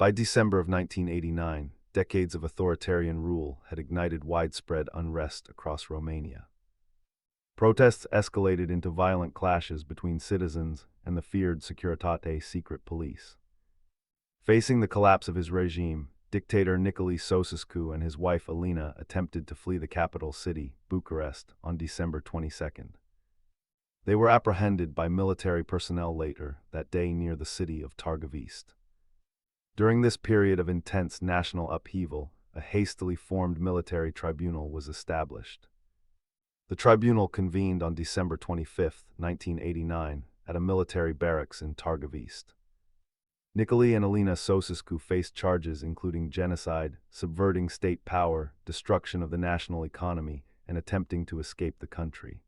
By December of 1989, decades of authoritarian rule had ignited widespread unrest across Romania. Protests escalated into violent clashes between citizens and the feared Securitate secret police. Facing the collapse of his regime, dictator Nicolae Ceaușescu and his wife Alina attempted to flee the capital city, Bucharest, on December 22nd. They were apprehended by military personnel later that day near the city of Targovist. During this period of intense national upheaval, a hastily formed military tribunal was established. The tribunal convened on December 25, 1989, at a military barracks in Targovist. Nicolae and Alina Ceaușescu faced charges including genocide, subverting state power, destruction of the national economy, and attempting to escape the country.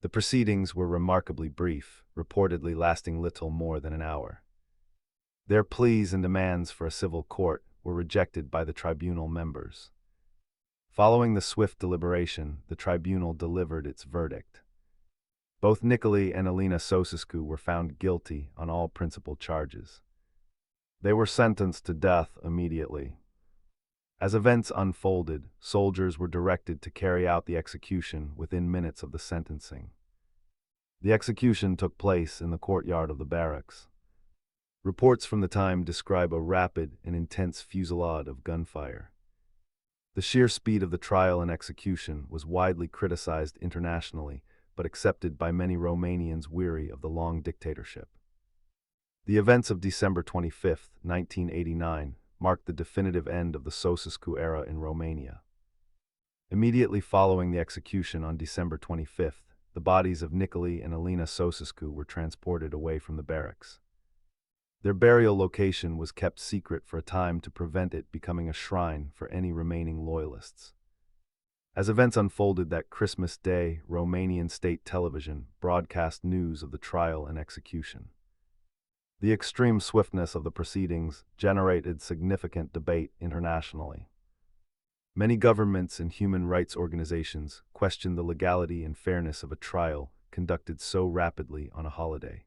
The proceedings were remarkably brief, reportedly lasting little more than an hour. Their pleas and demands for a civil court were rejected by the tribunal members. Following the swift deliberation, the tribunal delivered its verdict. Both Nicolae and Alina Ceaușescu were found guilty on all principal charges. They were sentenced to death immediately. As events unfolded, soldiers were directed to carry out the execution within minutes of the sentencing. The execution took place in the courtyard of the barracks. Reports from the time describe a rapid and intense fusillade of gunfire. The sheer speed of the trial and execution was widely criticized internationally, but accepted by many Romanians weary of the long dictatorship. The events of December 25, 1989, marked the definitive end of the Ceaușescu era in Romania. Immediately following the execution on December 25, the bodies of Nicolae and Alina Ceaușescu were transported away from the barracks. Their burial location was kept secret for a time to prevent it becoming a shrine for any remaining loyalists. As events unfolded that Christmas Day, Romanian state television broadcast news of the trial and execution. The extreme swiftness of the proceedings generated significant debate internationally. Many governments and human rights organizations questioned the legality and fairness of a trial conducted so rapidly on a holiday.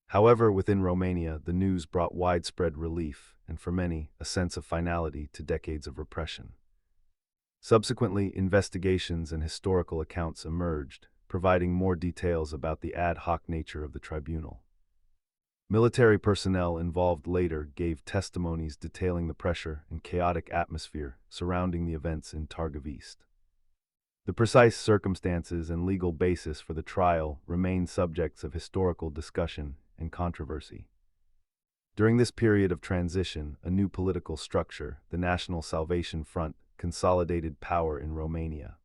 However, within Romania, the news brought widespread relief and, for many, a sense of finality to decades of repression. Subsequently, investigations and historical accounts emerged, providing more details about the ad hoc nature of the tribunal. Military personnel involved later gave testimonies detailing the pressure and chaotic atmosphere surrounding the events in Targovist. The precise circumstances and legal basis for the trial remain subjects of historical discussion and controversy. During this period of transition, a new political structure, the National Salvation Front, consolidated power in Romania.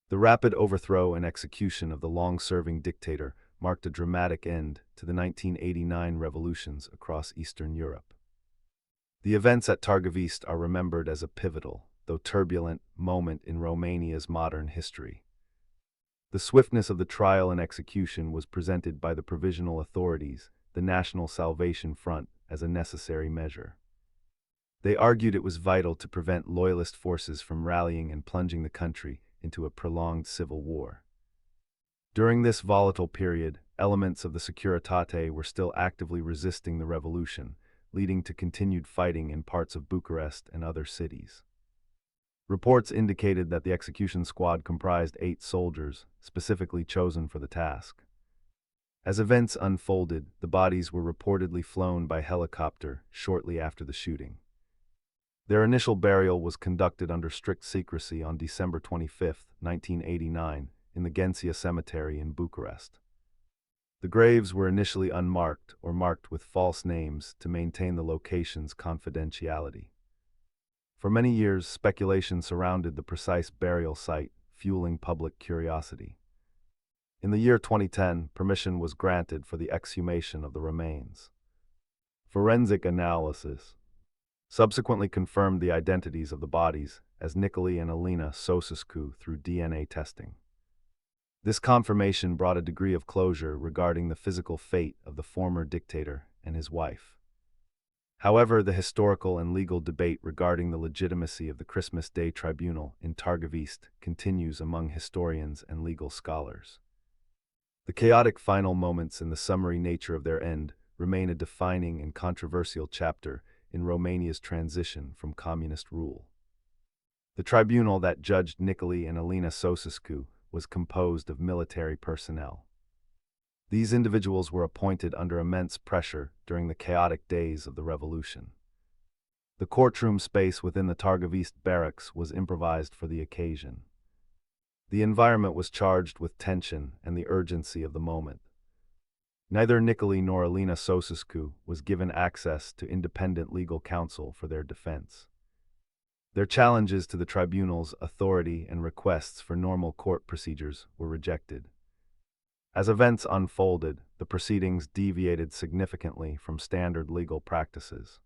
The rapid overthrow and execution of the long-serving dictator marked a dramatic end to the 1989 revolutions across Eastern Europe. The events at Targovist are remembered as a pivotal, though turbulent, moment in Romania's modern history. The swiftness of the trial and execution was presented by the provisional authorities, the National Salvation Front, as a necessary measure. They argued it was vital to prevent loyalist forces from rallying and plunging the country into a prolonged civil war. During this volatile period, elements of the Securitate were still actively resisting the revolution, leading to continued fighting in parts of Bucharest and other cities. Reports indicated that the execution squad comprised 8 soldiers, specifically chosen for the task. As events unfolded, the bodies were reportedly flown by helicopter shortly after the shooting. Their initial burial was conducted under strict secrecy on December 25, 1989, in the Ghencia Cemetery in Bucharest. The graves were initially unmarked or marked with false names to maintain the location's confidentiality. For many years, speculation surrounded the precise burial site, fueling public curiosity. In the year 2010, permission was granted for the exhumation of the remains. Forensic analysis subsequently confirmed the identities of the bodies as Nicolae and Alina Ceaușescu through DNA testing. This confirmation brought a degree of closure regarding the physical fate of the former dictator and his wife. However, the historical and legal debate regarding the legitimacy of the Christmas Day Tribunal in Targovist continues among historians and legal scholars. The chaotic final moments and the summary nature of their end remain a defining and controversial chapter in Romania's transition from communist rule. The tribunal that judged Nicolae and Alina Ceaușescu was composed of military personnel. These individuals were appointed under immense pressure during the chaotic days of the revolution. The courtroom space within the Târgăvești barracks was improvised for the occasion. The environment was charged with tension and the urgency of the moment. Neither Nicolae nor Alina Ceaușescu was given access to independent legal counsel for their defense. Their challenges to the tribunal's authority and requests for normal court procedures were rejected. As events unfolded, the proceedings deviated significantly from standard legal practices.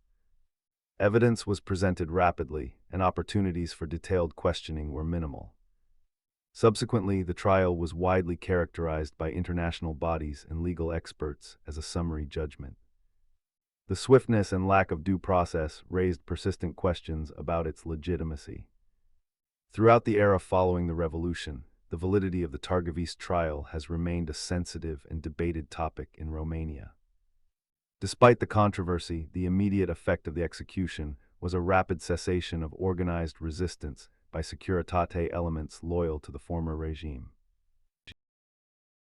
Evidence was presented rapidly, and opportunities for detailed questioning were minimal. Subsequently, the trial was widely characterized by international bodies and legal experts as a summary judgment. The swiftness and lack of due process raised persistent questions about its legitimacy. Throughout the era following the revolution, the validity of the Târgăvești trial has remained a sensitive and debated topic in Romania. Despite the controversy, the immediate effect of the execution was a rapid cessation of organized resistance by Securitate elements loyal to the former regime.